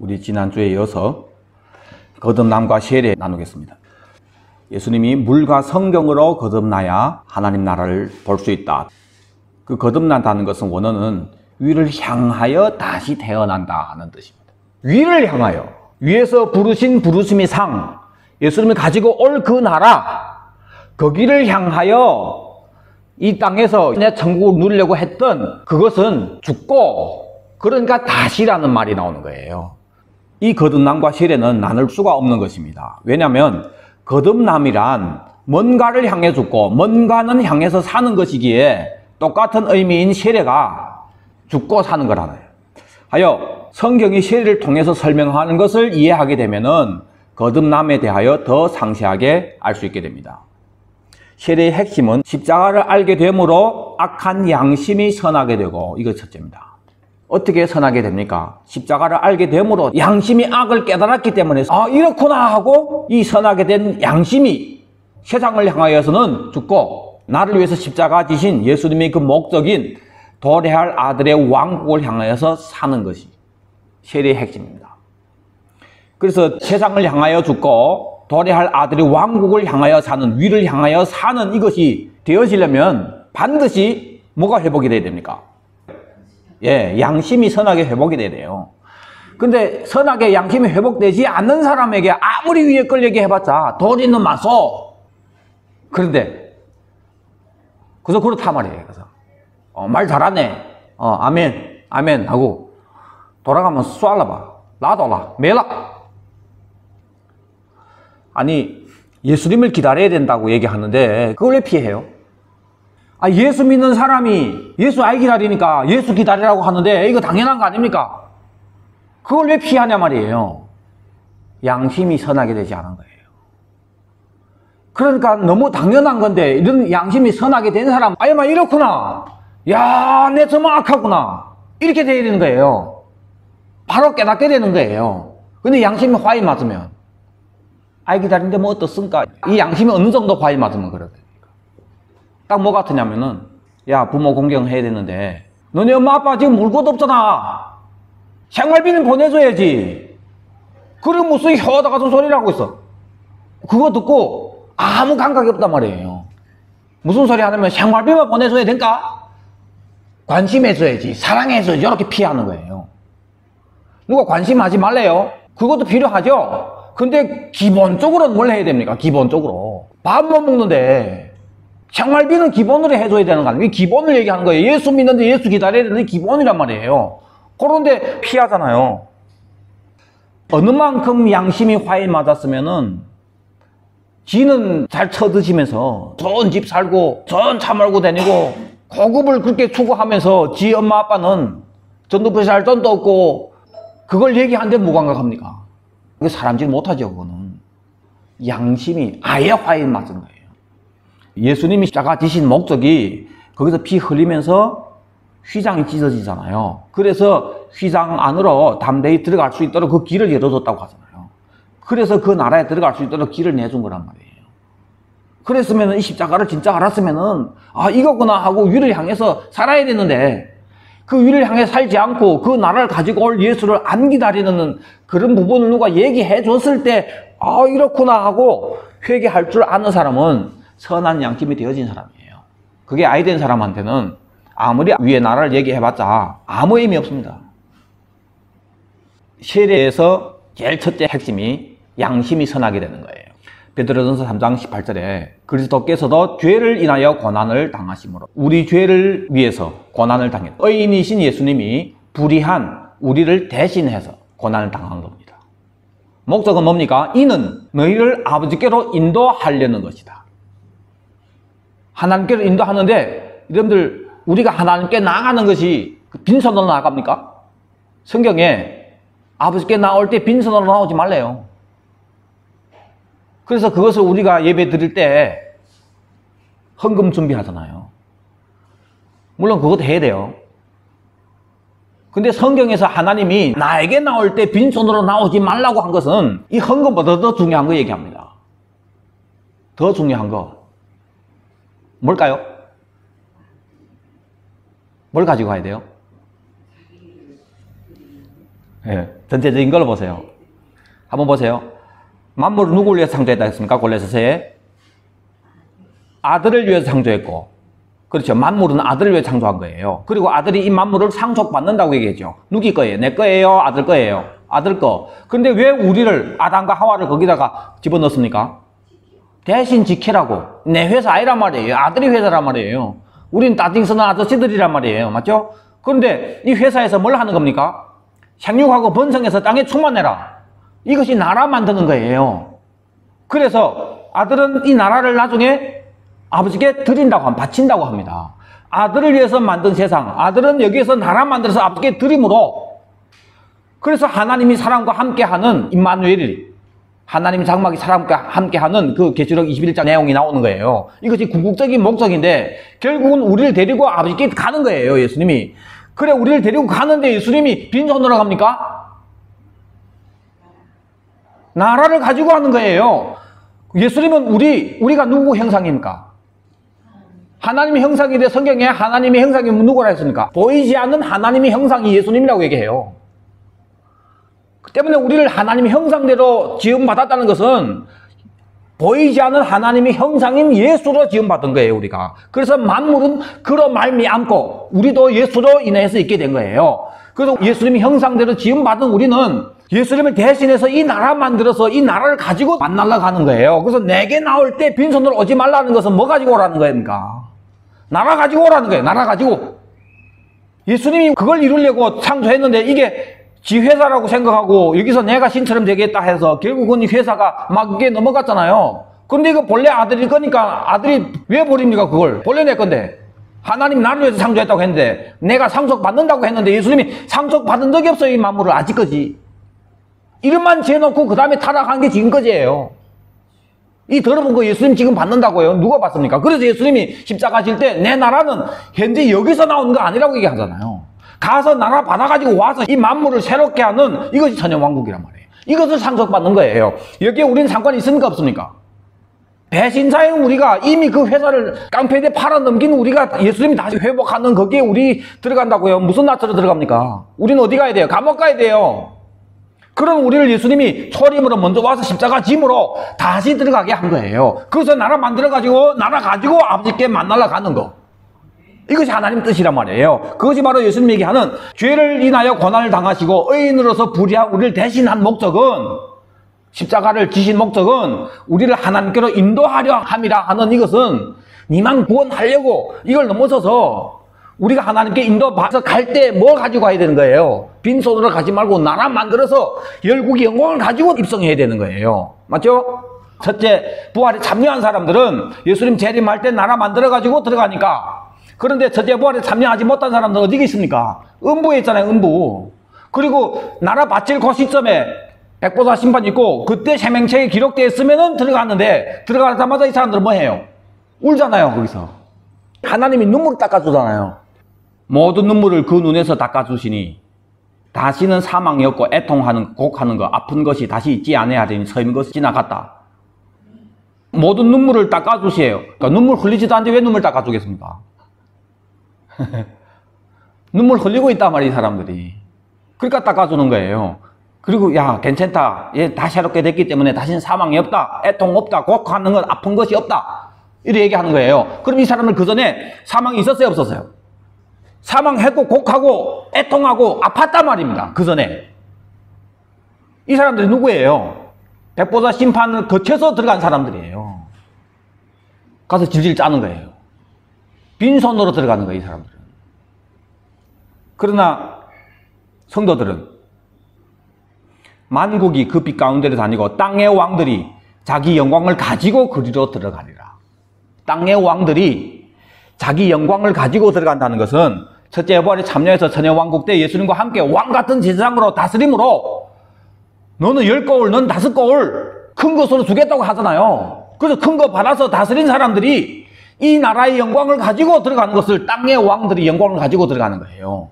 우리 지난주에 이어서 거듭남과 세례 나누겠습니다. 예수님이 물과 성경으로 거듭나야 하나님 나라를 볼 수 있다. 그 거듭난다는 것은 원어는 위를 향하여 다시 태어난다 하는 뜻입니다. 위를 향하여, 위에서 부르신 부르심의 상, 예수님이 가지고 올 그 나라, 거기를 향하여 이 땅에서 내 천국을 누리려고 했던 그것은 죽고, 그러니까 다시라는 말이 나오는 거예요. 이 거듭남과 세례는 나눌 수가 없는 것입니다. 왜냐하면 거듭남이란 뭔가를 향해 죽고 뭔가는 향해서 사는 것이기에 똑같은 의미인 세례가 죽고 사는 거라네요. 하여 성경이 세례를 통해서 설명하는 것을 이해하게 되면은 거듭남에 대하여 더 상세하게 알 수 있게 됩니다. 세례의 핵심은 십자가를 알게 되므로 악한 양심이 선하게 되고, 이거 첫째입니다. 어떻게 선하게 됩니까? 십자가를 알게 되므로 양심이 악을 깨달았기 때문에 이렇구나 하고 이 선하게 된 양심이 세상을 향하여서는 죽고 나를 위해서 십자가 지신 예수님의 그 목적인 도래할 아들의 왕국을 향하여서 사는 것이 세례의 핵심입니다. 그래서 세상을 향하여 죽고 도래할 아들의 왕국을 향하여 사는, 위를 향하여 사는 이것이 되어지려면 반드시 뭐가 회복이 돼야 됩니까? 양심이 선하게 회복이 돼야 돼요. 근데 선하게 양심이 회복되지 않는 사람에게 아무리 위에 끌려게 해봤자 도리는 마소. 그런데 그래서 그렇다 말이에요. 그래서 말 잘하네. 아멘 아멘 하고 돌아가면 쏴라봐. 놔둬라. 매라. 아니, 예수님을 기다려야 된다고 얘기하는데 그걸 왜 피해요? 예수 믿는 사람이 예수 아이 기다리니까 예수 기다리라고 하는데 이거 당연한 거 아닙니까? 그걸 왜 피하냐 말이에요. 양심이 선하게 되지 않은 거예요. 그러니까 너무 당연한 건데 이런 양심이 선하게 된 사람, 막 이렇구나. 야, 내 정말 악하구나. 이렇게 돼야 되는 거예요. 바로 깨닫게 되는 거예요. 근데 양심이 화이 맞으면 아이 기다리는데 뭐 어떻습니까? 이 양심이 어느 정도 화이 맞으면 그러거든요. 딱 뭐 같으냐면은, 야, 부모 공경해야 되는데 너네 엄마 아빠 지금 물 것도 없잖아. 생활비는 보내줘야지. 그럼 무슨 혀다 같은 소리를 하고 있어. 그거 듣고 아무 감각이 없단 말이에요. 무슨 소리 하냐면 생활비만 보내줘야 될까? 관심해줘야지, 사랑해줘야지. 이렇게 피하는 거예요. 누가 관심하지 말래요? 그것도 필요하죠. 근데 기본적으로는 뭘 해야 됩니까? 기본적으로 밥 못 먹는데 생활비는 기본으로 해줘야 되는 거 아니에요? 기본을 얘기하는 거예요. 예수 믿는데 예수 기다려야 되는데 기본이란 말이에요. 그런데 피하잖아요. 어느 만큼 양심이 화에 맞았으면은 지는 잘 쳐드시면서 좋은 집 살고 좋은 차 몰고 다니고 고급을 그렇게 추구하면서 지 엄마 아빠는 전두부 살 돈도 없고 그걸 얘기하는데 무감각합니까? 그게 사람질 못하죠. 그거는 양심이 아예 화에 맞은 거예요. 예수님이 십자가 지신 목적이 거기서 피 흘리면서 휘장이 찢어지잖아요. 그래서 휘장 안으로 담대히 들어갈 수 있도록 그 길을 열어줬다고 하잖아요. 그래서 그 나라에 들어갈 수 있도록 길을 내준 거란 말이에요. 그랬으면 이 십자가를 진짜 알았으면은 이거구나 하고 위를 향해서 살아야 되는데 그 위를 향해 살지 않고 그 나라를 가지고 올 예수를 안 기다리는 그런 부분을 누가 얘기해 줬을 때 이렇구나 하고 회개할 줄 아는 사람은 선한 양심이 되어진 사람이에요. 그게 아이 된 사람한테는 아무리 위의 나라를 얘기해봤자 아무 의미 없습니다. 세례에서 제일 첫째 핵심이 양심이 선하게 되는 거예요. 베드로전서 3장 18절에 그리스도께서도 죄를 인하여 고난을 당하심으로 우리 죄를 위해서 고난을 당했다. 의인이신 예수님이 불의한 우리를 대신해서 고난을 당한 겁니다. 목적은 뭡니까? 이는 너희를 아버지께로 인도하려는 것이다. 하나님께로 인도하는데 여러분들 우리가 하나님께 나아가는 것이 빈손으로 나아갑니까? 성경에 아버지께 나올 때 빈손으로 나오지 말래요. 그래서 그것을 우리가 예배 드릴 때 헌금 준비하잖아요. 물론 그것도 해야 돼요. 근데 성경에서 하나님이 나에게 나올 때 빈손으로 나오지 말라고 한 것은 이 헌금보다 더 중요한 거 얘기합니다. 더 중요한 거 뭘까요? 뭘 가지고 가야 돼요? 예, 전체적인 걸 보세요. 한번 보세요. 만물을 누구를 위해서 창조했다 했습니까? 본래 서서에 아들을 위해서 창조했고, 그렇죠. 만물은 아들을 위해 창조한 거예요. 그리고 아들이 이 만물을 상속받는다고 얘기했죠. 누구 거예요? 내 거예요? 아들 거예요? 아들 거. 그런데 왜 우리를, 아담과 하와를 거기다가 집어넣습니까? 대신 지키라고. 내 회사 아니란 말이에요. 아들이 회사란 말이에요. 우린 따뜻히 쓰는 아저씨들이란 말이에요. 맞죠? 그런데 이 회사에서 뭘 하는 겁니까? 생육하고 번성해서 땅에 충만해라. 이것이 나라 만드는 거예요. 그래서 아들은 이 나라를 나중에 아버지께 드린다고 합니다. 바친다고 합니다. 아들을 위해서 만든 세상, 아들은 여기에서 나라 만들어서 아버지께 드림으로. 그래서 하나님이 사람과 함께하는 임마누엘이, 하나님이 장막이 사람과 함께하는 그 계시록 21장 내용이 나오는 거예요. 이것이 궁극적인 목적인데 결국은 우리를 데리고 아버지께 가는 거예요. 예수님이. 그래, 우리를 데리고 가는데 예수님이 빈손으로 갑니까? 나라를 가지고 하는 거예요. 예수님은 우리가 누구 형상입니까? 하나님의 형상인데 성경에 하나님의 형상이 누구라 했습니까? 보이지 않는 하나님의 형상이 예수님이라고 얘기해요. 그 때문에 우리를 하나님의 형상대로 지음받았다는 것은 보이지 않는 하나님의 형상인 예수로 지음받은 거예요, 우리가. 그래서 만물은 그로 말미암고 우리도 예수로 인해서 있게 된 거예요. 그래서 예수님의 형상대로 지음받은 우리는 예수님을 대신해서 이 나라 만들어서 이 나라를 가지고 만나러 가는 거예요. 그래서 내게 나올 때 빈손으로 오지 말라는 것은 뭐 가지고 오라는 겁니까? 나라 가지고 오라는 거예요. 나라 가지고. 예수님이 그걸 이루려고 창조했는데 이게 지 회사라고 생각하고 여기서 내가 신처럼 되겠다 해서 결국은 이 회사가 막 이게 넘어갔잖아요. 그런데 이거 본래 아들일 거니까 아들이 왜 버립니까? 그걸 본래 내 건데 하나님 나를 위해서 창조했다고 했는데 내가 상속받는다고 했는데 예수님이 상속받은 적이 없어요. 이 만물을 아직까지. 이름만 재놓고 그 다음에 타락한 게 지금까지예요. 이 더러운 거 예수님 지금 받는다고요? 누가 받습니까? 그래서 예수님이 십자가 질 때 내 나라는 현재 여기서 나오는 거 아니라고 얘기하잖아요. 가서 나라 받아가지고 와서 이 만물을 새롭게 하는 이것이 천연왕국이란 말이에요. 이것을 상속받는 거예요. 여기에 우리는 상관이 있습니까? 없습니까? 배신자인 우리가 이미 그 회사를 깡패에 팔아넘긴 우리가 예수님이 다시 회복하는 거기에 우리 들어간다고요. 무슨 낯으로 들어갑니까? 우리는 어디 가야 돼요? 감옥 가야 돼요. 그런 우리를 예수님이 초림으로 먼저 와서 십자가 짐으로 다시 들어가게 한 거예요. 그래서 나라 만들어가지고 나라 가지고 아버지께 만나러 가는 거. 이것이 하나님 뜻이란 말이에요. 그것이 바로 예수님 얘기하는 죄를 인하여 고난을 당하시고 의인으로서 불의한 우리를 대신한 목적은, 십자가를 지신 목적은 우리를 하나님께로 인도하려 함이라 하는 이것은 니만 구원하려고 이걸 넘어서서 우리가 하나님께 인도받아서 갈 때 뭘 가지고 가야 되는 거예요? 빈손으로 가지 말고 나라 만들어서 열국의 영광을 가지고 입성해야 되는 거예요. 맞죠? 첫째, 부활에 참여한 사람들은 예수님 재림할 때 나라 만들어가지고 들어가니까. 그런데 첫째 부활에 참여하지 못한 사람들은 어디 있습니까? 음부에 있잖아요, 음부. 그리고 나라 바칠 그 시점에 백보사 심판 있고 그때 생명책에 기록되어 있으면 들어갔는데 들어가자마자 이 사람들은 뭐 해요? 울잖아요, 거기서. 하나님이 눈물을 닦아주잖아요. 모든 눈물을 그 눈에서 닦아주시니 다시는 사망이 없고 애통하는 곡하는 거 아픈 것이 다시 있지 않아야 되니 서인 것이 지나갔다. 모든 눈물을 닦아주세요. 그러니까 눈물 흘리지도 않는데 왜 눈물 닦아주겠습니까? 눈물 흘리고 있단 말이에요, 이 사람들이. 그러니까 닦아주는 거예요. 그리고 야 괜찮다. 얘 다 새롭게 됐기 때문에 다시는 사망이 없다. 애통 없다. 곡하는 건 아픈 것이 없다. 이렇게 얘기하는 거예요. 그럼 이 사람은 그 전에 사망이 있었어요, 없었어요? 사망했고 곡하고 애통하고 아팠단 말입니다. 그 전에. 이 사람들이 누구예요? 백보사 심판을 거쳐서 들어간 사람들이에요. 가서 질질 짜는 거예요. 빈손으로 들어가는 거예요, 이 사람들은. 그러나 성도들은 만국이 그 빛 가운데를 다니고 땅의 왕들이 자기 영광을 가지고 그리로 들어가리라. 땅의 왕들이 자기 영광을 가지고 들어간다는 것은 첫째 부활에 참여해서 천연왕국 때 예수님과 함께 왕같은 제사장으로 다스림으로 너는 10거울, 넌 5거울 큰 것으로 주겠다고 하잖아요. 그래서 큰 거 받아서 다스린 사람들이 이 나라의 영광을 가지고 들어가는 것을 땅의 왕들이 영광을 가지고 들어가는 거예요.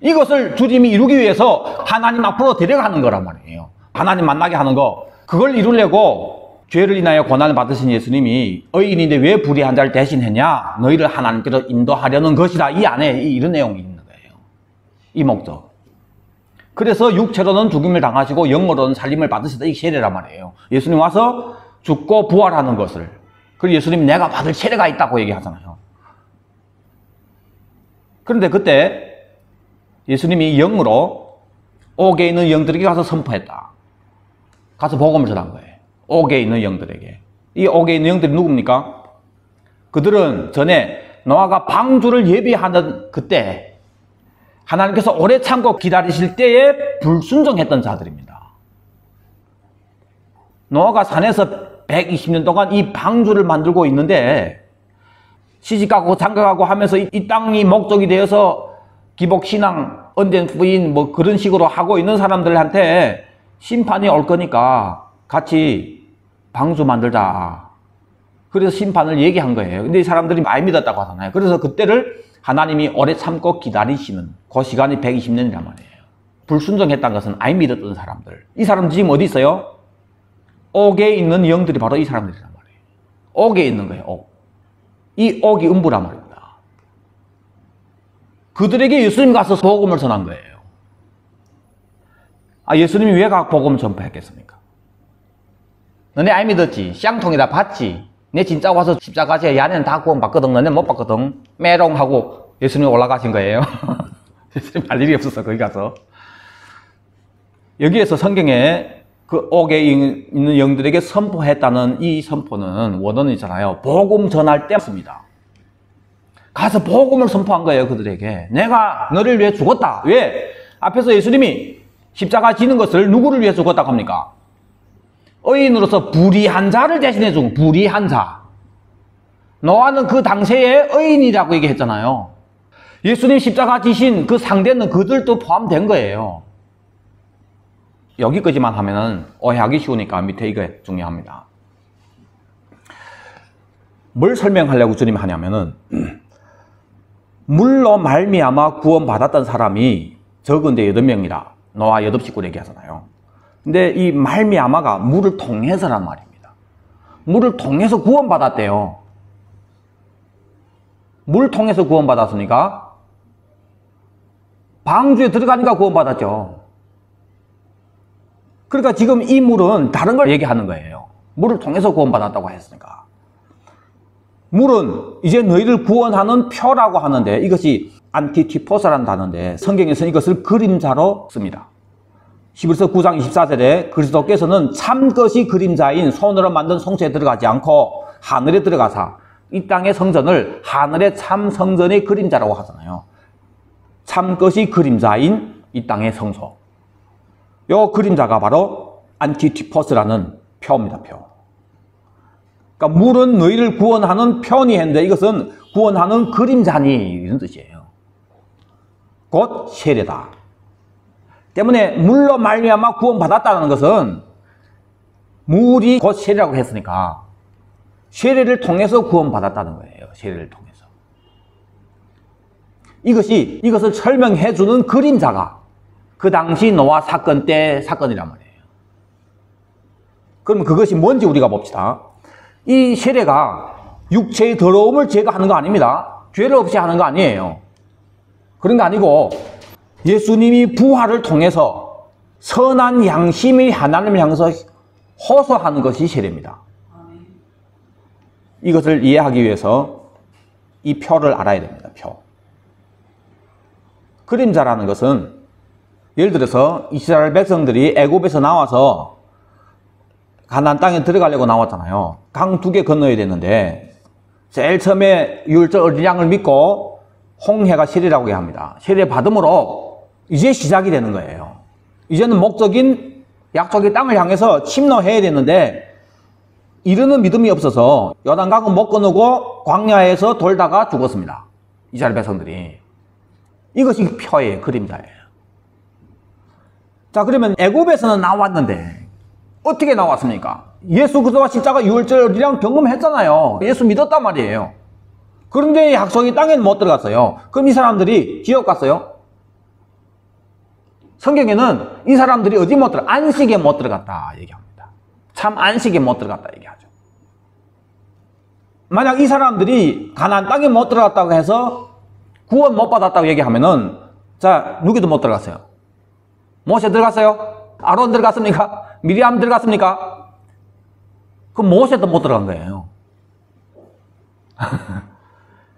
이것을 주님이 이루기 위해서 하나님 앞으로 데려가는 거란 말이에요. 하나님 만나게 하는 거. 그걸 이루려고 죄를 인하여 고난을 받으신 예수님이 의인인데 왜 불의한 자를 대신했냐? 너희를 하나님께로 인도하려는 것이다. 이 안에 이런 내용이 있는 거예요. 이 목적. 그래서 육체로는 죽임을 당하시고 영으로는 살림을 받으시다. 이게 세례란 말이에요. 예수님 와서 죽고 부활하는 것을. 그리고 예수님이 내가 받을 세례가 있다고 얘기하잖아요. 그런데 그때 예수님이 영으로 옥에 있는 영들에게 가서 선포했다. 가서 복음을 전한 거예요. 옥에 있는 영들에게. 이 옥에 있는 영들이 누굽니까? 그들은 전에 노아가 방주를 예비하는 그때 하나님께서 오래 참고 기다리실 때에 불순종했던 자들입니다. 노아가 산에서 120년 동안 이 방주를 만들고 있는데 시집가고 장가가고 하면서 이 땅이 목적이 되어서 기복신앙, 언젠 부인 뭐 그런 식으로 하고 있는 사람들한테 심판이 올 거니까 같이 방주 만들자. 그래서 심판을 얘기한 거예요. 근데 이 사람들이 많이 믿었다고 하잖아요. 그래서 그때를 하나님이 오래 참고 기다리시는 그 시간이 120년이란 말이에요. 불순종했다는 것은 안 믿었던 사람들. 이 사람들 지금 어디 있어요? 옥에 있는 영들이 바로 이 사람들이란 말이에요. 옥에 있는 거예요. 옥. 이 옥이 음부란 말입니다. 그들에게 예수님 가서 복음을 전한 거예요. 예수님이 왜 복음을 전파했겠습니까? 너네 안 믿었지? 쌍통이다 봤지? 내 진짜 와서 십자가 지에 야네는 다 구원 받거든. 너네 못 받거든. 메롱하고 예수님 올라가신 거예요. 예수님 할 일이 없었어. 거기 가서. 여기에서 성경에 그 옥에 있는 영들에게 선포했다는 이 선포는 원어이잖아요. 복음 전할 때였습니다. 가서 복음을 선포한 거예요. 그들에게. 내가 너를 위해 죽었다. 왜? 앞에서 예수님이 십자가 지는 것을 누구를 위해 죽었다고 합니까? 의인으로서 불의한 자를 대신해 준 불의한 자. 노아는 그 당시에 의인이라고 얘기했잖아요. 예수님 십자가 지신 그 상대는 그들도 포함된 거예요. 여기까지만 하면은 오해하기 쉬우니까 밑에 이거 중요합니다. 뭘 설명하려고 주님 하냐면은 물로 말미암아 구원받았던 사람이 적은데 8명이라 노아 8식구를 얘기하잖아요. 근데 이 말미암아가 물을 통해서란 말입니다. 물을 통해서 구원받았대요. 물 통해서 구원받았으니까 방주에 들어가니까 구원받았죠. 그러니까 지금 이 물은 다른 걸 얘기하는 거예요. 물을 통해서 구원받았다고 했으니까. 물은 이제 너희를 구원하는 표라고 하는데 이것이 안티티포스라는 단어인데 성경에서는 이것을 그림자로 씁니다. 히브리서 9장 24절에 그리스도께서는 참 것이 그림자인 손으로 만든 성소에 들어가지 않고 하늘에 들어가사 이 땅의 성전을 하늘의 참 성전의 그림자라고 하잖아요. 참 것이 그림자인 이 땅의 성소. 요 그림자가 바로 안티티포스라는 표입니다. 표. 그러니까 물은 너희를 구원하는 표니 했는데 이것은 구원하는 그림자니 이런 뜻이에요. 곧 세례다. 때문에 물로 말미암아 구원받았다는 것은 물이 곧 세례라고 했으니까 세례를 통해서 구원받았다는 거예요. 세례를 통해서. 이것을 설명해 주는 그림자가 그 당시 노아 사건 때 사건이란 말이에요. 그러면 그것이 뭔지 우리가 봅시다. 이 세례가 육체의 더러움을 제거하는 거 아닙니다. 죄를 없이 하는 거 아니에요. 그런 거 아니고 예수님이 부활을 통해서 선한 양심이 하나님을 향해서 호소하는 것이 세례입니다. 이것을 이해하기 위해서 이 표를 알아야 됩니다. 표. 그림자라는 것은 예를 들어서 이스라엘 백성들이 애굽에서 나와서 가나안 땅에 들어가려고 나왔잖아요. 강 2개 건너야 되는데 제일 처음에 유월절 어린 양을 믿고 홍해가 세례라고 합니다. 세례 받음으로 이제 시작이 되는 거예요. 이제는 목적인 약속의 땅을 향해서 침노해야 되는데 이르는 믿음이 없어서 요단강은 못 건너고 광야에서 돌다가 죽었습니다. 이스라엘 백성들이. 이것이 표예요. 그림자예요. 자, 그러면 애굽에서는 나왔는데 어떻게 나왔습니까? 예수 그리스도가 십자가 유월절이랑 경험했잖아요. 예수 믿었단 말이에요. 그런데 약속의 땅에는 못 들어갔어요. 그럼 이 사람들이 지옥 갔어요? 성경에는 이 사람들이 어디 못 들어가? 안식에 못 들어갔다 얘기합니다. 참 안식에 못 들어갔다 얘기하죠. 만약 이 사람들이 가나안 땅에 못 들어갔다고 해서 구원 못 받았다고 얘기하면은 자, 누구도 못 들어갔어요. 모세 들어갔어요? 아론 들어갔습니까? 미리암 들어갔습니까? 그럼 모세도 못 들어간 거예요.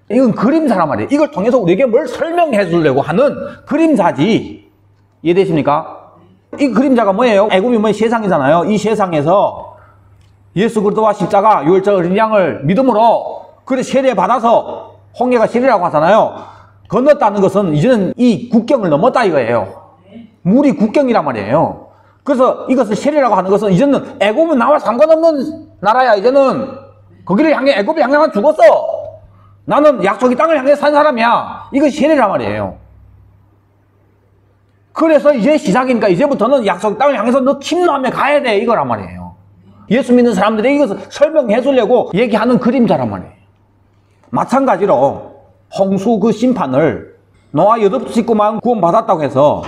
이건 그림자란 말이에요. 이걸 통해서 우리에게 뭘 설명해 주려고 하는 그림자지. 이해되십니까? 이 그림자가 뭐예요? 애굽이 뭐 세상이잖아요. 이 세상에서 예수 그리스도와 십자가 유월절 어린 양을 믿음으로 그래 세례받아서 홍해가 세례라고 하잖아요. 건넜다는 것은 이제는 이 국경을 넘었다 이거예요. 물이 국경이란 말이에요. 그래서 이것을 세례라고 하는 것은 이제는 애굽은 나와 상관없는 나라야. 이제는 거기를 향해 애굽을 향해 죽었어. 나는 약속의 땅을 향해 산 사람이야. 이것이 세례란 말이에요. 그래서 이제 시작이니까 이제부터는 약속의 땅을 향해서 너 침노하며 가야 돼 이거란 말이에요. 예수 믿는 사람들이 이것을 설명해 주려고 얘기하는 그림자란 말이에요. 마찬가지로 홍수 그 심판을 노아 8식구만 구원받았다고 해서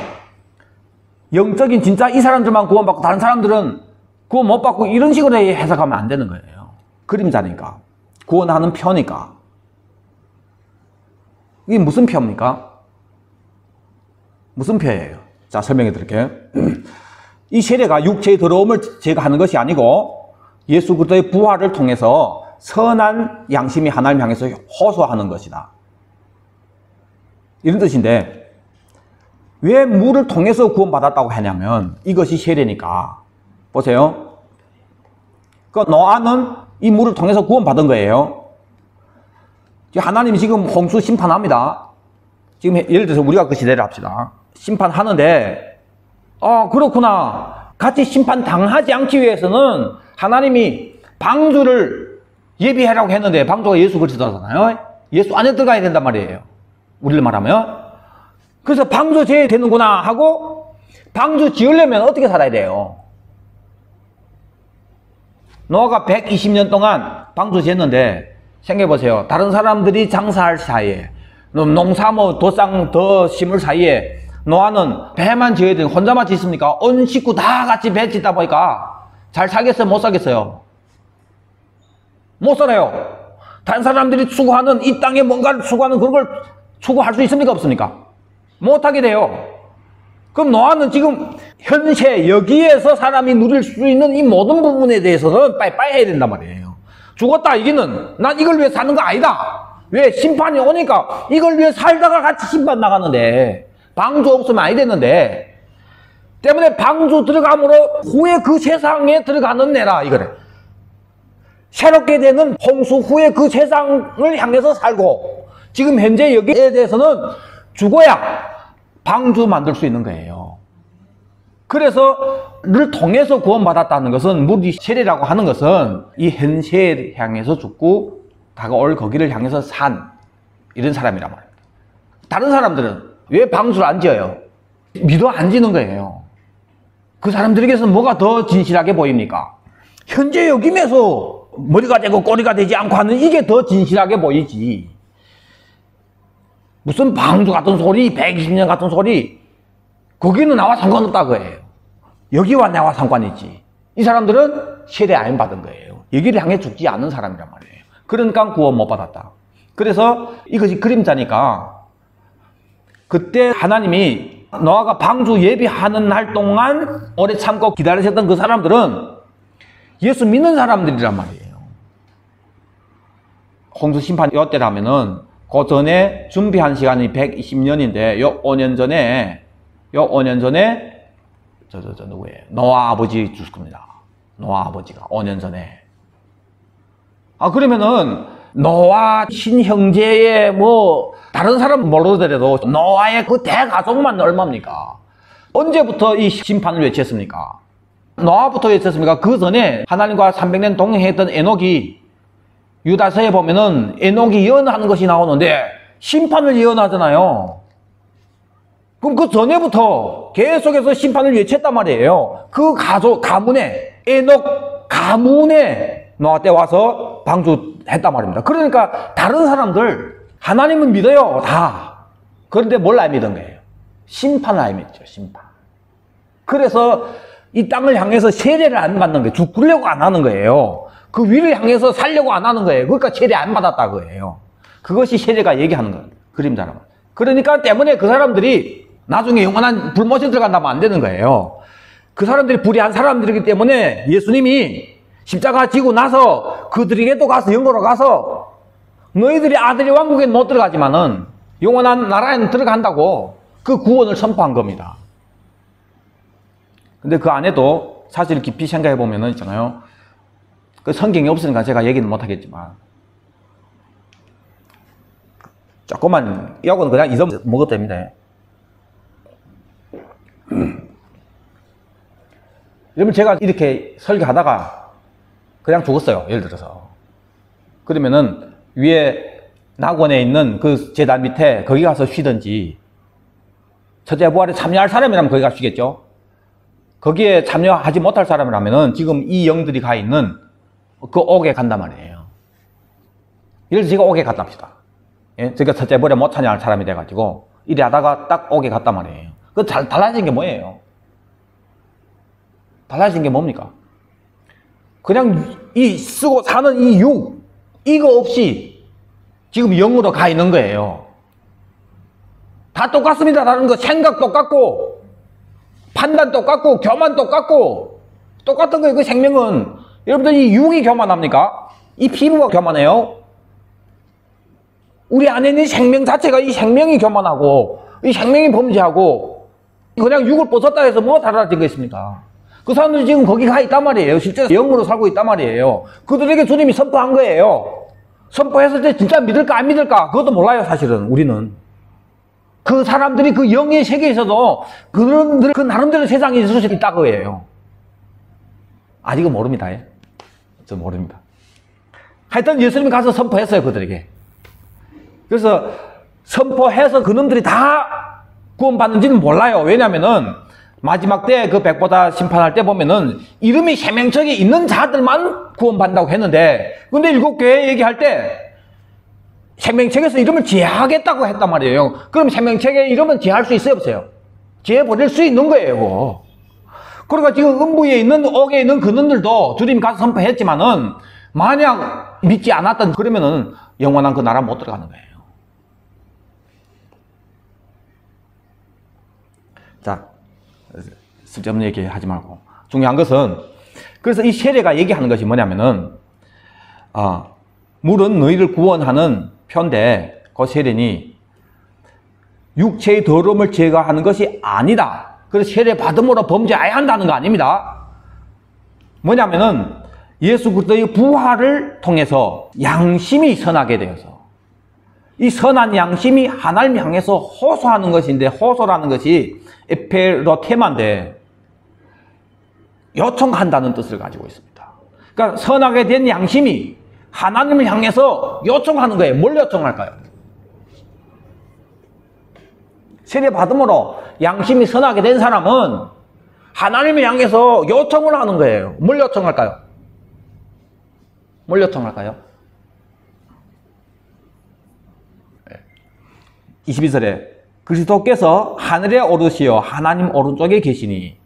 영적인 진짜 이 사람들만 구원받고 다른 사람들은 구원 못 받고 이런 식으로 해석하면 안 되는 거예요. 그림자니까. 구원하는 표니까. 이게 무슨 표입니까? 무슨 표예요? 자, 설명해 드릴게요. 이 세례가 육체의 더러움을 제거하는 것이 아니고 예수 그리스도의 부활을 통해서 선한 양심이 하나님 향해서 호소하는 것이다. 이런 뜻인데 왜 물을 통해서 구원받았다고 하냐면 이것이 세례니까. 보세요. 그 노아는 이 물을 통해서 구원받은 거예요. 하나님이 지금 홍수 심판합니다. 지금 예를 들어서 우리가 그 시대를 합시다. 심판하는데 그렇구나. 같이 심판 당하지 않기 위해서는 하나님이 방주를 예비하라고 했는데 방주가 예수 그리스도잖아요. 예수 안에 들어가야 된단 말이에요. 우리를 말하면. 그래서 방주 지어야 되는구나 하고 방주 지으려면 어떻게 살아야 돼요? 노아가 120년 동안 방주 지었는데 생각해보세요. 다른 사람들이 장사할 사이에 농사 도쌍 더 심을 사이에 노아는 배만 지어야 되는 혼자만 짓습니까? 온 식구 다 같이 배 짓다 보니까 잘 살겠어요? 못 살겠어요? 못 살아요. 다른 사람들이 추구하는 이 땅에 뭔가를 추구하는 그런 걸 추구할 수 있습니까? 없습니까? 못하게 돼요. 그럼 노아는 지금 현재 여기에서 사람이 누릴 수 있는 이 모든 부분에 대해서는 빠이빠이 해야 된단 말이에요. 죽었다 이기는 난 이걸 위해 사는 거 아니다. 왜? 심판이 오니까 이걸 위해 살다가 같이 심판 나가는데 방주 없으면 아니 되는데 때문에 방주 들어감으로 후에 그 세상에 들어가는 내라 이거래. 새롭게 되는 홍수 후에 그 세상을 향해서 살고 지금 현재 여기에 대해서는 죽어야 방주 만들 수 있는 거예요. 그래서 를 통해서 구원받았다는 것은 물이 세례라고 하는 것은 이 현세를 향해서 죽고 다가올 거기를 향해서 산 이런 사람이란 말이에요. 다른 사람들은 왜 방주를 안 지어요? 믿어 안 지는 거예요. 그 사람들에게서는 뭐가 더 진실하게 보입니까? 현재 여김에서 머리가 되고 꼬리가 되지 않고 하는 이게 더 진실하게 보이지. 무슨 방주 같은 소리, 120년 같은 소리, 거기는 나와 상관없다 그거예요. 여기와 나와 상관이지. 이 사람들은 세례 안 받은 거예요. 여기를 향해 죽지 않는 사람이란 말이에요. 그러니까 구원 못 받았다. 그래서 이것이 그림자니까 그때 하나님이 노아가 방주 예비하는 날 동안 오래 참고 기다리셨던 그 사람들은 예수 믿는 사람들이란 말이에요. 홍수 심판 이때라면은 그 전에 준비한 시간이 120년인데 요 5년 전에 누구예요? 노아 아버지 죽습니다. 노아 아버지가 5년 전에. 그러면은 노아 친형제의 다른 사람 모르더라도 노아의 그 대가족만 얼마입니까? 언제부터 이 심판을 외쳤습니까? 노아부터 외쳤습니까? 그 전에 하나님과 300년 동행했던 에녹이 유다서에 보면은 에녹이 예언하는 것이 나오는데 심판을 예언하잖아요. 그럼 그 전에부터 계속해서 심판을 외쳤단 말이에요. 그 가문에 에녹 가문에 노아 때 와서 방주했단 말입니다. 그러니까 다른 사람들 하나님은 믿어요 다. 그런데 뭘 안 믿은 거예요? 심판을 안 믿죠. 심판. 그래서 이 땅을 향해서 세례를 안 받는 거예요. 죽으려고 안 하는 거예요. 그 위를 향해서 살려고 안 하는 거예요. 그러니까 세례 안 받았다 그거예요. 그것이 세례가 얘기하는 거예요. 그림자라면. 그러니까 때문에 그 사람들이 나중에 영원한 불못에 들어간다면 안 되는 거예요. 그 사람들이 불의한 사람들이기 때문에 예수님이 십자가 지고 나서 그들에게도 가서 영으로 가서 너희들이 아들의 왕국에 못 들어가지만은 영원한 나라에는 들어간다고 그 구원을 선포한 겁니다. 근데 그 안에도 사실 깊이 생각해 보면은 있잖아요. 그 성경이 없으니까 제가 얘기는 못 하겠지만 조금만 이거는 그냥 잊어 먹어도 됩니다. 여러분 제가 이렇게 설교하다가 그냥 죽었어요. 예를 들어서. 그러면은 위에 낙원에 있는 그 제단 밑에 거기 가서 쉬든지 첫째 부활에 참여할 사람이라면 거기 가서 쉬겠죠. 거기에 참여하지 못할 사람이라면은 지금 이 영들이 가 있는 그 옥에 간단 말이에요. 예를 들어서 제가 옥에 갔다 합시다. 예? 제가 첫째 부활에 못 참여할 사람이 돼가지고 이래 하다가 딱 옥에 갔단 말이에요. 그 달라진 게 뭐예요? 달라진 게 뭡니까? 그냥 이 쓰고 사는 이 육, 이거 없이 지금 영으로 가 있는 거예요. 다 똑같습니다. 다른 거 생각 똑같고 판단 똑같고 교만 똑같고 똑같은 거예요. 그 생명은. 여러분들 이 육이 교만합니까? 이 피부가 교만해요? 우리 안에 있는 생명 자체가 이 생명이 교만하고 이 생명이 범죄하고 그냥 육을 벗었다 해서 뭐가 달라진 거 있습니까? 그 사람들이 지금 거기 가 있단 말이에요. 실제 영으로 살고 있단 말이에요. 그들에게 주님이 선포한 거예요. 선포했을 때 진짜 믿을까 안 믿을까 그것도 몰라요. 사실은 우리는. 그 사람들이 그 영의 세계에서도 그들은 그 나름대로 세상에 있을 수 있다 그거예요. 아직은 모릅니다. 저 모릅니다. 하여튼 예수님이 가서 선포했어요. 그들에게. 그래서 선포해서 그놈들이 다 구원받는지는 몰라요. 왜냐면은 마지막 때 그 백보다 심판할 때 보면은 이름이 생명책에 있는 자들만 구원받는다고 했는데 근데 7교회 얘기할 때 생명책에서 이름을 제하겠다고 했단 말이에요. 그럼 생명책에 이름은 제할 수 있어요? 없어요? 제해버릴 수 있는 거예요. 그러니까 지금 음부에 있는 옥에 있는 그놈들도 주님 가서 선포했지만은 만약 믿지 않았던 그러면은 영원한 그 나라 못 들어가는 거예요. 자, 쓸데없는 얘기 하지 말고 중요한 것은 그래서 이 세례가 얘기하는 것이 뭐냐면은 물은 너희를 구원하는 표인데 그 세례니 육체의 더러움을 제거하는 것이 아니다. 그래서 세례 받음으로 범죄 아예 한다는 거 아닙니다. 뭐냐면은 예수 그리스도의 부활을 통해서 양심이 선하게 되어서 이 선한 양심이 하나님 향해서 호소하는 것인데 호소라는 것이 에페로테마인데 요청한다는 뜻을 가지고 있습니다. 그러니까 선하게 된 양심이 하나님을 향해서 요청하는 거예요. 뭘 요청할까요? 세례 받음으로 양심이 선하게 된 사람은 하나님을 향해서 요청을 하는 거예요. 뭘 요청할까요? 뭘 요청할까요? 22절에 그리스도께서 하늘에 오르시어 하나님 오른쪽에 계시니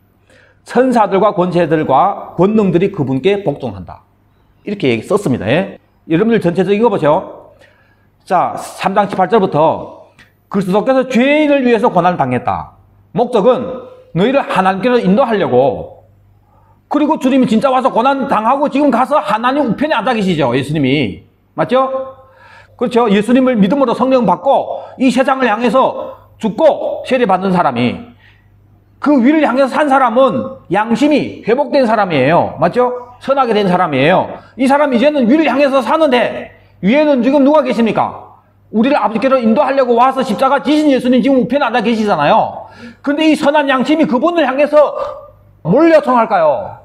천사들과 권세들과 권능들이 그분께 복종한다. 이렇게 썼습니다. 예? 여러분들 전체적으로 읽어보세요. 자, 3장 18절부터 그리스도께서 죄인을 위해서 고난을 당했다. 목적은 너희를 하나님께로 인도하려고. 그리고 주님이 진짜 와서 고난 당하고 지금 가서 하나님 우편에 앉아 계시죠. 예수님이. 맞죠? 그렇죠. 예수님을 믿음으로 성령 받고 이 세상을 향해서 죽고 세례받는 사람이 그 위를 향해서 산 사람은 양심이 회복된 사람이에요. 맞죠? 선하게 된 사람이에요. 이 사람이 이제는 위를 향해서 사는데 위에는 지금 누가 계십니까? 우리를 아버지께로 인도하려고 와서 십자가 지신 예수님 지금 우편에 앉아 계시잖아요. 근데 이 선한 양심이 그분을 향해서 뭘 요청할까요?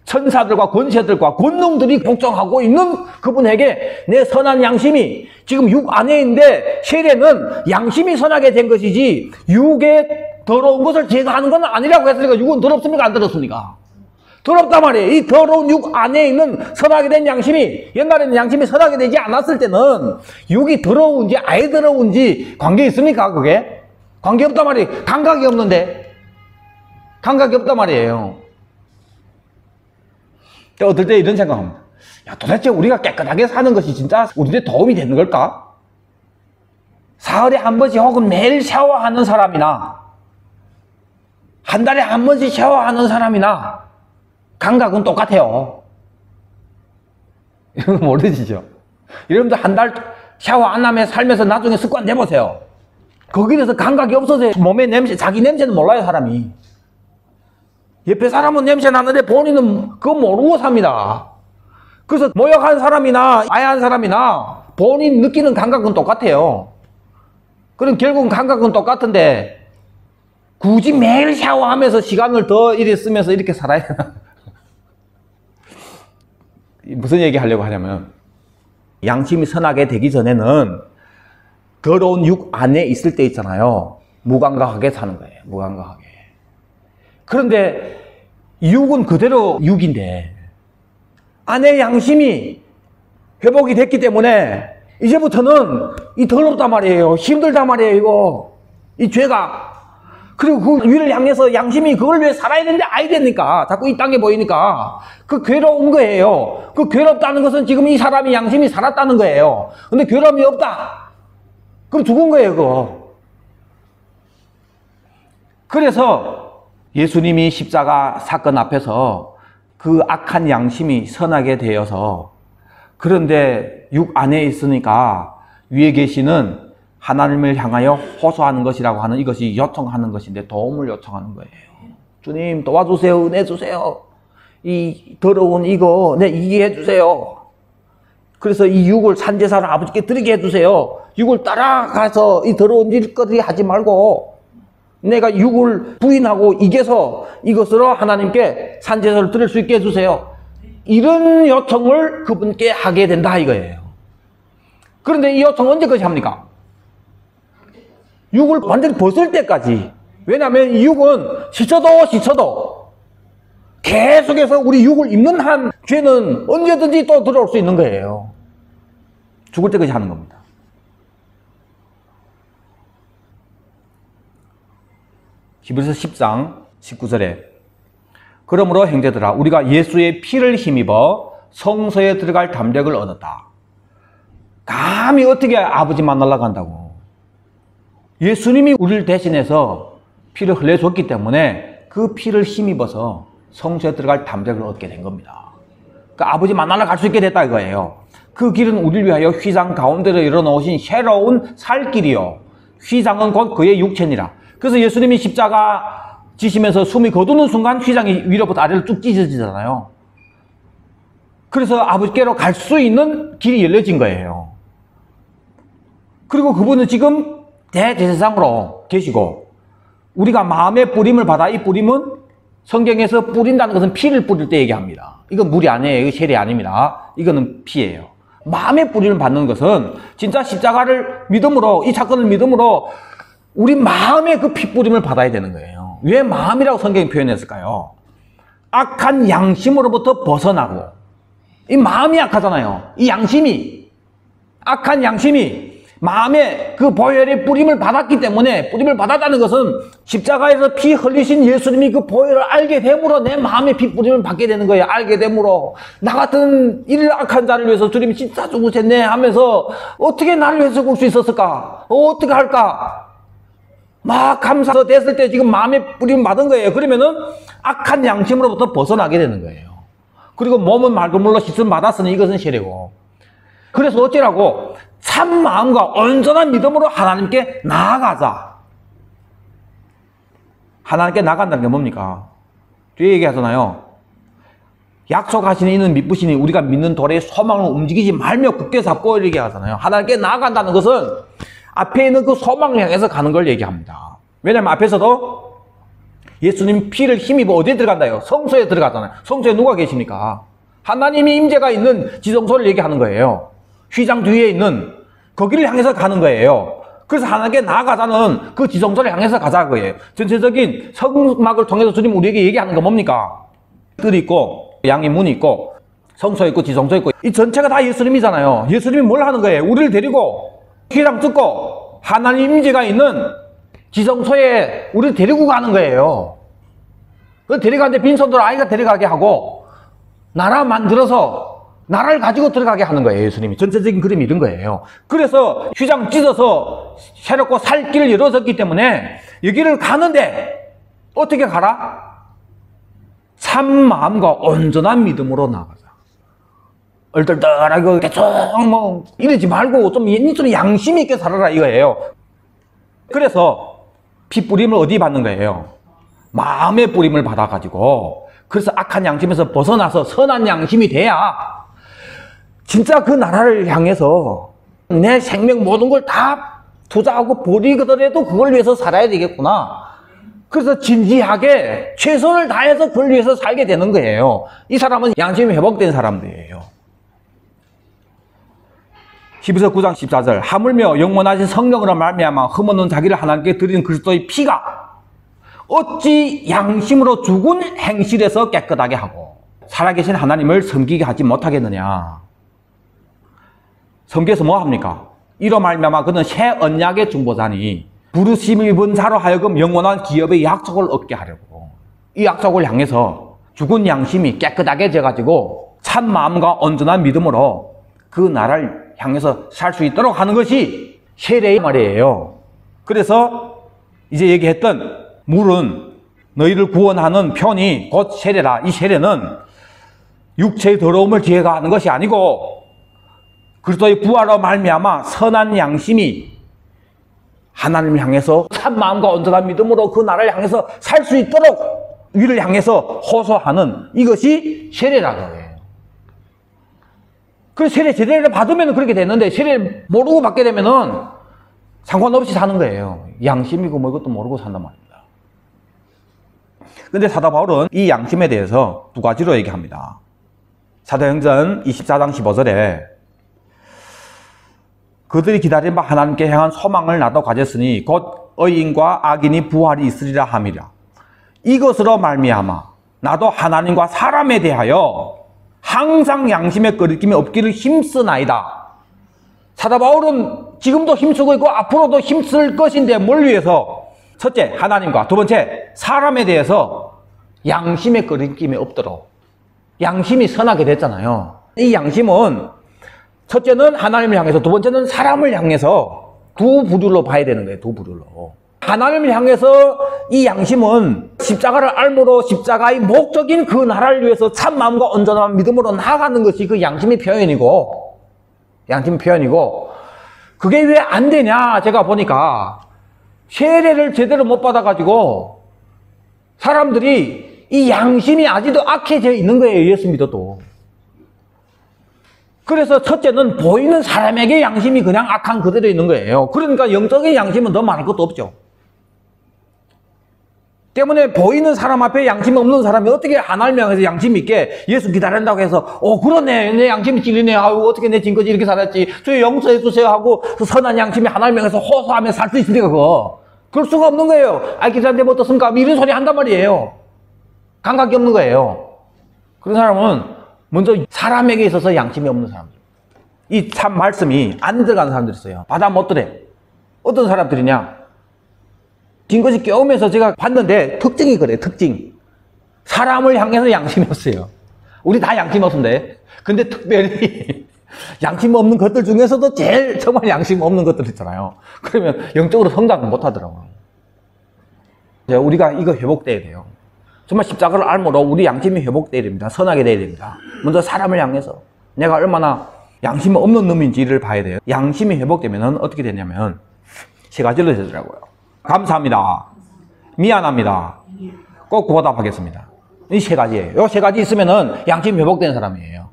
천사들과 권세들과 권능들이 복종하고 있는 그분에게 내 선한 양심이 지금 육 안에 있는데 세례는 양심이 선하게 된 것이지 육에 더러운 것을 제거하는 건 아니라고 했으니까 육은 더럽습니까? 안 더럽습니까? 더럽단 말이에요. 이 더러운 육 안에 있는 선하게 된 양심이 옛날에는 양심이 선하게 되지 않았을 때는 육이 더러운지 아예 더러운지 관계 있습니까? 그게? 관계 없단 말이에요. 감각이 없는데 감각이 없단 말이에요. 어떨 때 이런 생각합니다. 야, 도대체 우리가 깨끗하게 사는 것이 진짜 우리한테 도움이 되는 걸까? 사흘에 한 번씩 혹은 매일 샤워하는 사람이나 한 달에 한 번씩 샤워하는 사람이나 감각은 똑같아요. 이런 거 모르시죠? 여러분들 한 달 샤워 안 하면 살면서 나중에 습관 내보세요. 거기에서 감각이 없어서 몸의 냄새, 자기 냄새는 몰라요, 사람이. 옆에 사람은 냄새 나는데 본인은 그거 모르고 삽니다. 그래서 모욕한 사람이나 아야한 사람이나 본인 느끼는 감각은 똑같아요. 그럼 결국은 감각은 똑같은데 굳이 매일 샤워하면서 시간을 더 이렇게 쓰면서 이렇게 살아야 되나? 무슨 얘기 하려고 하냐면 양심이 선하게 되기 전에는 더러운 육 안에 있을 때 있잖아요. 무감각하게 사는 거예요. 무감각하게. 그런데 육은 그대로 육인데 안에 양심이 회복이 됐기 때문에 이제부터는 이 더럽단 말이에요. 힘들단 말이에요, 이거. 이 죄가. 그리고 그 위를 향해서 양심이 그걸 위해 살아야 되는데 아야 되니까 자꾸 이 땅에 보이니까 그 괴로운 거예요. 그 괴롭다는 것은 지금 이 사람이 양심이 살았다는 거예요. 근데 괴로움이 없다. 그럼 죽은 거예요, 그거. 그래서 예수님이 십자가 사건 앞에서 그 악한 양심이 선하게 되어서 그런데 육 안에 있으니까 위에 계시는 하나님을 향하여 호소하는 것이라고 하는 이것이 요청하는 것인데 도움을 요청하는 거예요. 주님 도와주세요. 은혜 주세요. 이 더러운 이거 이기해 주세요. 그래서 이 육을 산제사를 아버지께 드리게 해주세요. 육을 따라가서 이 더러운 일거리 하지 말고 내가 육을 부인하고 이겨서 이것으로 하나님께 산제사를 드릴 수 있게 해주세요. 이런 요청을 그분께 하게 된다 이거예요. 그런데 이 요청 언제까지 합니까? 육을 완전히 벗을 때까지. 왜냐하면 이 육은 지쳐도 계속해서 우리 육을 입는 한 죄는 언제든지 또 들어올 수 있는 거예요. 죽을 때까지 하는 겁니다. 히브리서 10장 19절에 그러므로 형제들아 우리가 예수의 피를 힘입어 성소에 들어갈 담력을 얻었다. 감히 어떻게 아버지 만나려고 한다고. 예수님이 우리를 대신해서 피를 흘려줬기 때문에 그 피를 힘입어서 성소에 들어갈 담력을 얻게 된 겁니다. 그러니까 아버지 만나러 갈 수 있게 됐다 이거예요. 그 길은 우리를 위하여 휘장 가운데로 열어놓으신 새로운 살 길이요. 휘장은 곧 그의 육체니라. 그래서 예수님이 십자가 지시면서 숨이 거두는 순간 휘장이 위로부터 아래로 쭉 찢어지잖아요. 그래서 아버지께로 갈 수 있는 길이 열려진 거예요. 그리고 그분은 지금 대제사장으로 계시고 우리가 마음의 뿌림을 받아 이 뿌림은 성경에서 뿌린다는 것은 피를 뿌릴 때 얘기합니다. 이건 물이 아니에요. 이거 셀이 아닙니다. 이거는 피예요. 마음의 뿌림을 받는 것은 진짜 십자가를 믿음으로 이 사건을 믿음으로 우리 마음의 그 피 뿌림을 받아야 되는 거예요. 왜 마음이라고 성경이 표현했을까요? 악한 양심으로부터 벗어나고 이 마음이 악하잖아요. 이 양심이 악한 양심이 마음에 그 보혈의 뿌림을 받았기 때문에 뿌림을 받았다는 것은 십자가에서 피 흘리신 예수님이 그 보혈을 알게 됨으로 내 마음에 피 뿌림을 받게 되는 거예요. 알게 됨으로 나 같은 일 악한 자를 위해서 주님이 진짜 죽으셨네 하면서 어떻게 나를 위해서 죽을 수 있었을까? 어떻게 할까? 막 감사도 됐을 때 지금 마음에 뿌림을 받은 거예요. 그러면은 악한 양심으로부터 벗어나게 되는 거예요. 그리고 몸은 맑은 물로 씻음 받았으니 이것은 세례고. 그래서 어쩌라고? 참 마음과 온전한 믿음으로 하나님께 나아가자. 하나님께 나간다는 게 뭡니까? 뒤에 얘기하잖아요. 약속하시는 이는 믿으시니 우리가 믿는 도래의 소망을 움직이지 말며 굳게 잡고 이렇게 하잖아요. 하나님께 나아간다는 것은 앞에 있는 그 소망을 향해서 가는 걸 얘기합니다. 왜냐하면 앞에서도 예수님 피를 힘입어 어디에 들어간다요? 성소에 들어가잖아요. 성소에 누가 계십니까? 하나님이 임재가 있는 지성소를 얘기하는 거예요. 휘장 뒤에 있는 거기를 향해서 가는 거예요. 그래서 하나님께 나아가자는 그 지성소를 향해서 가자 거예요. 전체적인 성막을 통해서 주님 우리에게 얘기하는 건 뭡니까? 뜰이 있고 양의 문이 있고 성소 있고 지성소 있고 이 전체가 다 예수님이잖아요. 예수님이 뭘 하는 거예요? 우리를 데리고 휘장 뜯고 하나님 임재가 있는 지성소에 우리를 데리고 가는 거예요. 그 데려가는데 빈손으로 아이가 데려가게 하고 나라 만들어서 나라를 가지고 들어가게 하는 거예요. 예수님이. 전체적인 그림이 이런 거예요. 그래서 휘장 찢어서 새롭고 살 길을 열어줬기 때문에 여기를 가는데 어떻게 가라? 참 마음과 온전한 믿음으로 나가자. 얼떨떨하게 대충 뭐 이러지 말고 좀 양심 있게 살아라 이거예요. 그래서 피 뿌림을 어디 받는 거예요? 마음의 뿌림을 받아가지고, 그래서 악한 양심에서 벗어나서 선한 양심이 돼야 진짜 그 나라를 향해서 내 생명 모든 걸 다 투자하고 버리더라도 그걸 위해서 살아야 되겠구나. 그래서 진지하게 최선을 다해서 그걸 위해서 살게 되는 거예요. 이 사람은 양심이 회복된 사람들이에요. 히브리서 9장 14절, 하물며 영원하신 성령으로 말미암아 흠없는 자기를 하나님께 드리는 그리스도의 피가 어찌 양심으로 죽은 행실에서 깨끗하게 하고 살아계신 하나님을 섬기게 하지 못하겠느냐. 성경에서 뭐 합니까? 이로 말미암아 그는 새 언약의 중보자니 부르심을 입은 자로 하여금 영원한 기업의 약속을 얻게 하려고, 이 약속을 향해서 죽은 양심이 깨끗하게 져가지고 참 마음과 온전한 믿음으로 그 나라를 향해서 살 수 있도록 하는 것이 세례의 말이에요. 그래서 이제 얘기했던 물은 너희를 구원하는 편이 곧 세례라. 이 세례는 육체의 더러움을 제거하는 것이 아니고 그리스도의 부활로 말미암아 선한 양심이 하나님을 향해서 참 마음과 온전한 믿음으로 그 나라를 향해서 살 수 있도록 위를 향해서 호소하는 이것이 세례라고 해요. 그 세례를 받으면 그렇게 되는데 세례를 모르고 받게 되면은 상관없이 사는 거예요. 양심이고 뭐 이것도 모르고 산단 말입니다. 근데 사도 바울은 이 양심에 대해서 두 가지로 얘기합니다. 사도행전 24장 15절에 그들이 기다린 바 하나님께 향한 소망을 나도 가졌으니 곧 의인과 악인이 부활이 있으리라 함이라. 이것으로 말미암아 나도 하나님과 사람에 대하여 항상 양심의 거리낌이 없기를 힘쓰나이다. 사도 바울은 지금도 힘쓰고 있고 앞으로도 힘쓸 것인데 뭘 위해서? 첫째, 하나님과, 두 번째, 사람에 대해서 양심의 거리낌이 없도록. 양심이 선하게 됐잖아요. 이 양심은 첫째는 하나님을 향해서, 두 번째는 사람을 향해서 두 부류로 봐야 되는 거예요. 두 부류로. 하나님을 향해서 이 양심은 십자가를 알므로 십자가의 목적인 그 나라를 위해서 참 마음과 온전한 믿음으로 나아가는 것이 그 양심의 표현이고, 그게 왜 안 되냐? 제가 보니까 세례를 제대로 못 받아가지고 사람들이 이 양심이 아직도 악해져 있는 거예요. 예수 믿어도. 그래서 첫째는 보이는 사람에게 양심이 그냥 악한 그대로 있는 거예요. 그러니까 영적인 양심은 더 말할 것도 없죠. 때문에 보이는 사람 앞에 양심 없는 사람이 어떻게 하나님 향해서 양심 있게 예수 기다린다고 해서 그러네, 내 양심이 찔리네, 아유 어떻게 내 지금까지 이렇게 살았지, 저 용서해 주세요 하고 그 선한 양심이 하나님 향해서 호소하며 살 수 있으니까 그럴 수가 없는 거예요. 기사한테 뭐 어떻습니까? 이런 소리 한단 말이에요. 감각이 없는 거예요. 그런 사람은 먼저 사람에게 있어서 양심이 없는 사람들, 이 참 말씀이 안 들어가는 사람들이 있어요. 받아 못 들어. 어떤 사람들이냐, 지금까지 깨우면서 제가 봤는데 특징이 그래요. 특징. 사람을 향해서 양심이 없어요. 우리 다 양심 없는데, 근데 특별히 양심 없는 것들 중에서도 제일 정말 양심 없는 것들 있잖아요. 그러면 영적으로 성장을 못 하더라고요. 우리가 이거 회복돼야 돼요. 정말 십자가를 알므로 우리 양심이 회복돼야 됩니다. 선하게 돼야 됩니다. 먼저 사람을 향해서 내가 얼마나 양심이 없는 놈인지를 봐야 돼요. 양심이 회복되면 어떻게 되냐면 세 가지로 되더라고요. 감사합니다. 미안합니다. 꼭 보답하겠습니다. 이 세 가지예요. 이 세 가지 있으면은 양심이 회복되는 사람이에요.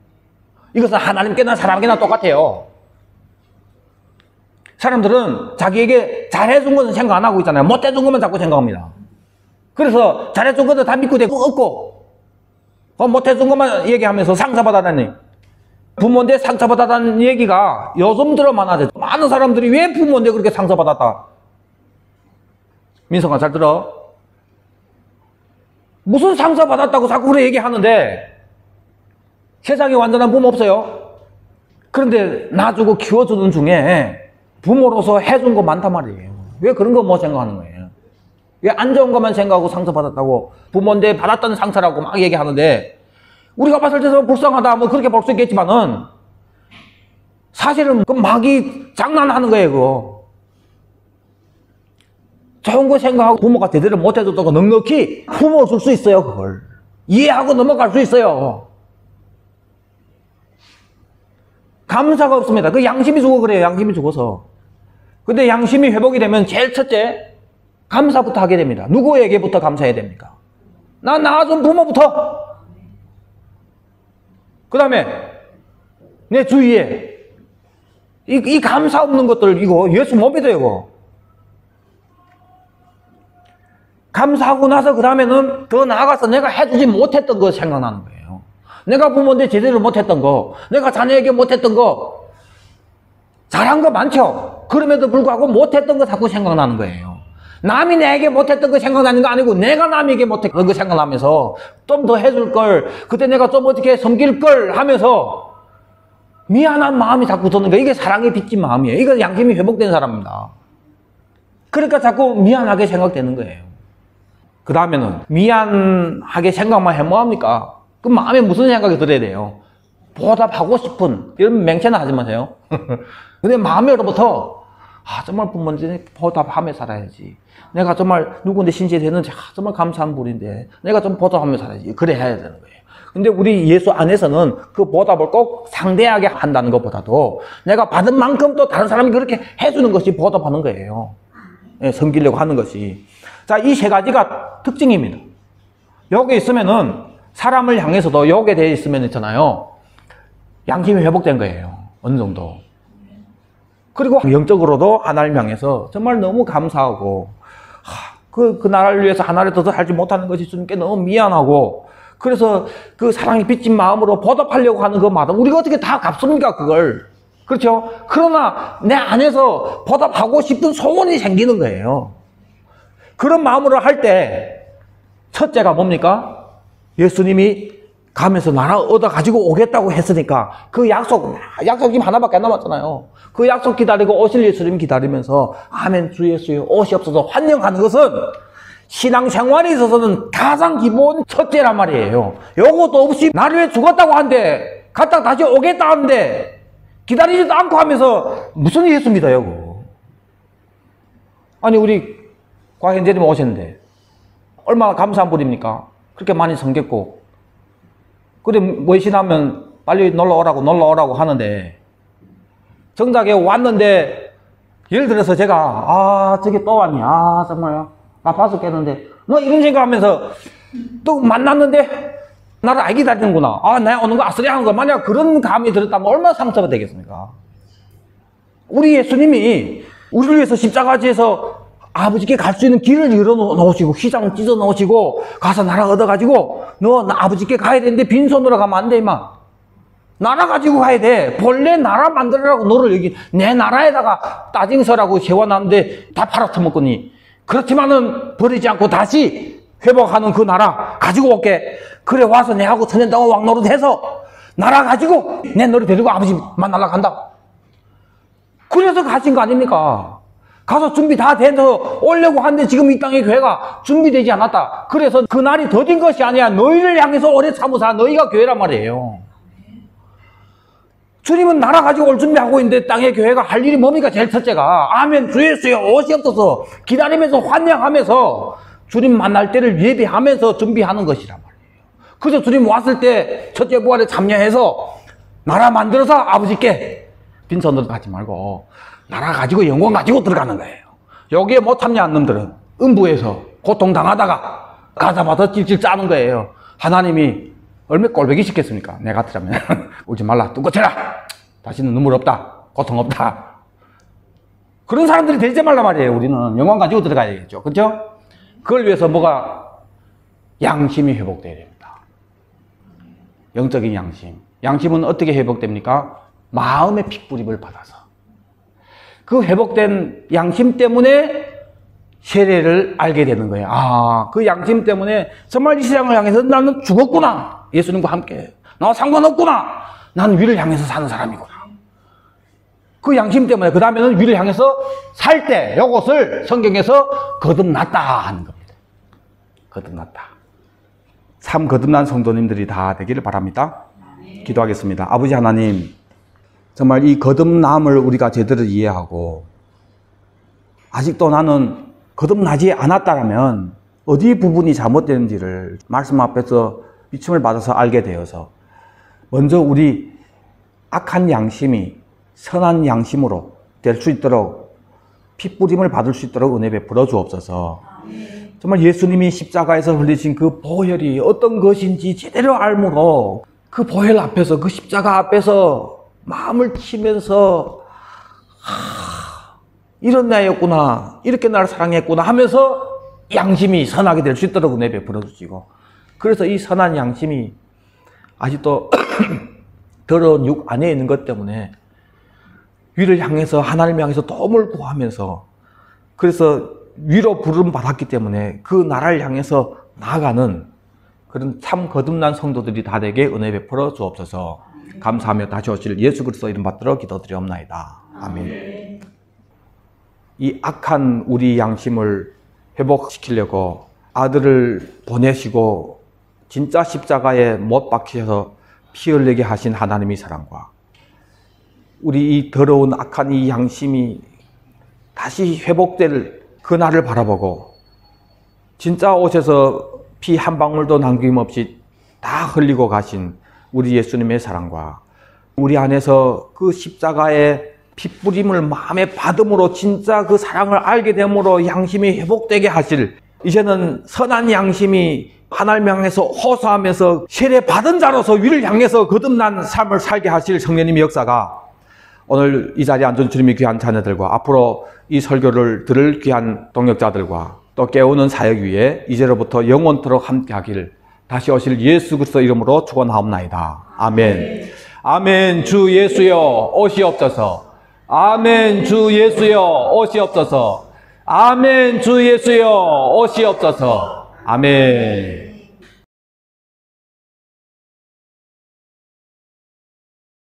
이것은 하나님께나 사람에게나 똑같아요. 사람들은 자기에게 잘해준 것은 생각 안 하고 있잖아요. 못해준 것만 자꾸 생각합니다. 그래서 잘해준 것도 다 믿고 되고 없고, 못해준 것만 얘기하면서 상처받았다니. 부모인데 상처받았다는 얘기가 요즘 들어 많아져. 많은 사람들이 왜 부모인데 그렇게 상처받았다. 민성아 잘 들어. 무슨 상처받았다고 자꾸 그래 얘기하는데 세상에 완전한 부모 없어요. 그런데 놔주고 키워주는 중에 부모로서 해준 거 많단 말이에요. 왜 그런 거 못 생각하는 거예요? 왜 안 좋은 것만 생각하고 상처받았다고 부모인데 받았던 상처라고 막 얘기하는데 우리가 봤을 때는 불쌍하다 뭐 그렇게 볼 수 있겠지만은 사실은 그 마귀 장난하는 거예요. 그거. 좋은 거 생각하고 부모가 제대로 못해줬다고 넉넉히 품어줄 수 있어요. 그걸 이해하고 넘어갈 수 있어요. 감사가 없습니다. 그 양심이 죽어 그래요. 양심이 죽어서. 근데 양심이 회복이 되면 제일 첫째 감사부터 하게 됩니다. 누구에게부터 감사해야 됩니까? 나 낳아준 부모부터. 그 다음에 내 주위에 이 감사 없는 것들 이거 예수 못 믿어요. 이거. 감사하고 나서 그 다음에는 더 나아가서 내가 해주지 못했던 거 생각나는 거예요. 내가 부모인데 제대로 못했던 거, 내가 자녀에게 못했던 거, 잘한 거 많죠. 그럼에도 불구하고 못했던 거 자꾸 생각나는 거예요. 남이 내게 못했던 거 생각나는 거 아니고 내가 남에게 못했던 거 생각나면서 좀 더 해줄 걸, 그때 내가 좀 어떻게 섬길 걸 하면서 미안한 마음이 자꾸 드는 거예요. 이게 사랑에 빚진 마음이에요. 이거 양심이 회복된 사람입니다. 그러니까 자꾸 미안하게 생각되는 거예요. 그 다음에는 미안하게 생각만 해 뭐합니까? 그 마음에 무슨 생각이 들어야 돼요? 보답하고 싶은 이런 맹세는 하지 마세요. 근데 마음으로부터 정말 부모님한테 보답하며 살아야지. 내가 정말 누구한테 신세되는지 정말 감사한 분인데 내가 좀 보답하며 살아야지. 그래 해야 되는 거예요. 근데 우리 예수 안에서는 그 보답을 꼭 상대하게 한다는 것보다도 내가 받은 만큼 또 다른 사람이 그렇게 해주는 것이 보답하는 거예요. 예, 섬기려고 하는 것이. 자, 이 세 가지가 특징입니다. 여기 있으면은 사람을 향해서도 여기에 대해 있으면 있잖아요. 양심이 회복된 거예요. 어느 정도. 그리고 영적으로도 하나님 향해서 정말 너무 감사하고 그 나라를 위해서 하나를 더 살지 못하는 것이 주님께 너무 미안하고 그래서 그 사랑이 빚진 마음으로 보답하려고 하는 그 마음 우리가 어떻게 다 갚습니까 그걸. 그렇죠? 그러나 내 안에서 보답하고 싶은 소원이 생기는 거예요. 그런 마음으로 할 때 첫째가 뭡니까? 예수님이 가면서 나라 얻어가지고 오겠다고 했으니까 그 약속 지금 하나밖에 안 남았잖아요. 그 약속 기다리고 오실 예수님 기다리면서 아멘 주 예수여 오시옵소서 환영하는 것은 신앙생활에 있어서는 가장 기본 첫째란 말이에요. 요것도 없이 나를 위해 죽었다고 한데 갔다가 다시 오겠다 하는데 기다리지도 않고 하면서 무슨 예수 믿어요 그거. 아니 우리 과현재님 오셨는데 얼마나 감사한 분입니까? 그렇게 많이 섬겼고 그래 뭐시나면 빨리 놀러 오라고 하는데 정작에 왔는데 예를 들어서 제가 저게 또 왔니? 정말 나 봐서 깼는데 너 이런 생각하면서 또 만났는데 나를 알게 다니는구나. 내가 오는 거 아쓰리 하는 거 만약 그런 감이 들었다면 얼마나 상처가 되겠습니까? 우리 예수님이 우리를 위해서 십자가지에서 아버지께 갈 수 있는 길을 열어놓으시고 휘장 찢어 놓으시고 가서 나라 얻어가지고 너 아버지께 가야 되는데 빈손으로 가면 안 돼 임마. 나라 가지고 가야 돼. 본래 나라 만들으라고 너를 여기 내 나라에다가 따징서라고 세워놨는데 다 팔아쳐먹거니. 그렇지만은 버리지 않고 다시 회복하는 그 나라 가지고 올게. 그래 와서 내하고 천년동안 왕노릇해서 나라 가지고 내 너를 데리고 아버지 만나러 간다. 그래서 가신 거 아닙니까? 가서 준비 다 돼서 오려고 하는데 지금 이 땅의 교회가 준비되지 않았다. 그래서 그 날이 더딘 것이 아니야. 너희를 향해서 오래 참으사 너희가 교회란 말이에요. 주님은 나라 가지고 올 준비하고 있는데 땅의 교회가 할 일이 뭡니까? 제일 첫째가 아멘 주 예수여 오시옵소서 기다리면서 환영하면서 주님 만날 때를 예비하면서 준비하는 것이란 말이에요. 그래서 주님 왔을 때 첫째 부활에 참여해서 나라 만들어서 아버지께 빈손으로 가지 말고 나라 가지고 영광 가지고 들어가는 거예요. 여기에 못 참여한 놈들은 음부에서 고통당하다가 가자마자 찔찔 짜는 거예요. 하나님이 얼마나 꼴보기 싫겠습니까? 내 같으라면 울지 말라 뚝 꺼쳐라 다시는 눈물 없다 고통 없다. 그런 사람들이 되지 말란 말이에요. 우리는 영광 가지고 들어가야 되겠죠. 그렇죠? 그걸 위해서 뭐가 양심이 회복돼야 됩니다. 영적인 양심은 어떻게 회복됩니까? 마음의 핏부림을 받아서 그 회복된 양심 때문에 세례를 알게 되는 거예요. 그 양심 때문에 정말 이 세상을 향해서 나는 죽었구나. 예수님과 함께. 나와 상관없구나. 나는 위를 향해서 사는 사람이구나. 그 양심 때문에 그 다음에는 위를 향해서 살 때 이것을 성경에서 거듭났다 하는 겁니다. 거듭났다. 참 거듭난 성도님들이 다 되기를 바랍니다. 기도하겠습니다. 아버지 하나님, 정말 이 거듭남을 우리가 제대로 이해하고 아직도 나는 거듭나지 않았다라면 어디 부분이 잘못되는지를 말씀 앞에서 비침을 받아서 알게 되어서 먼저 우리 악한 양심이 선한 양심으로 될 수 있도록 핏부림을 받을 수 있도록 은혜 베풀어 주옵소서. 정말 예수님이 십자가에서 흘리신 그 보혈이 어떤 것인지 제대로 알므로 그 보혈 앞에서, 그 십자가 앞에서 마음을 치면서 이런 나였구나, 이렇게 나를 사랑했구나 하면서 양심이 선하게 될 수 있도록 은혜 베풀어 주시고, 그래서 이 선한 양심이 아직도 더러운 육 안에 있는 것 때문에 위를 향해서, 하나님을 향해서 도움을 구하면서, 그래서 위로 부름 받았기 때문에 그 나라를 향해서 나아가는 그런 참 거듭난 성도들이 다 되게 은혜 베풀어 주옵소서. 감사하며 다시 오실 예수 그리스도 이름 받들어 기도드리옵나이다. 아멘. 이 악한 우리 양심을 회복시키려고 아들을 보내시고 진짜 십자가에 못 박히셔서 피 흘리게 하신 하나님의 사랑과 우리 이 더러운 악한 이 양심이 다시 회복될 그날을 바라보고 진짜 옷에서 피 한 방울도 남김없이 다 흘리고 가신 우리 예수님의 사랑과 우리 안에서 그 십자가의 핏부림을 마음에 받음으로 진짜 그 사랑을 알게 됨으로 양심이 회복되게 하실, 이제는 선한 양심이 하나님 향해서 호소하면서 세례 받은 자로서 위를 향해서 거듭난 삶을 살게 하실 성령님의 역사가 오늘 이 자리에 앉은 주님의 귀한 자녀들과 앞으로 이 설교를 들을 귀한 동역자들과 또 깨우는 사역 위에 이제로부터 영원토록 함께 하기를 다시 오실 예수 그리스도 이름으로 축원하옵나이다. 아멘. 아멘. 주 예수여 오시옵소서. 아멘. 주 예수여 오시옵소서. 아멘. 주 예수여 오시옵소서. 아멘.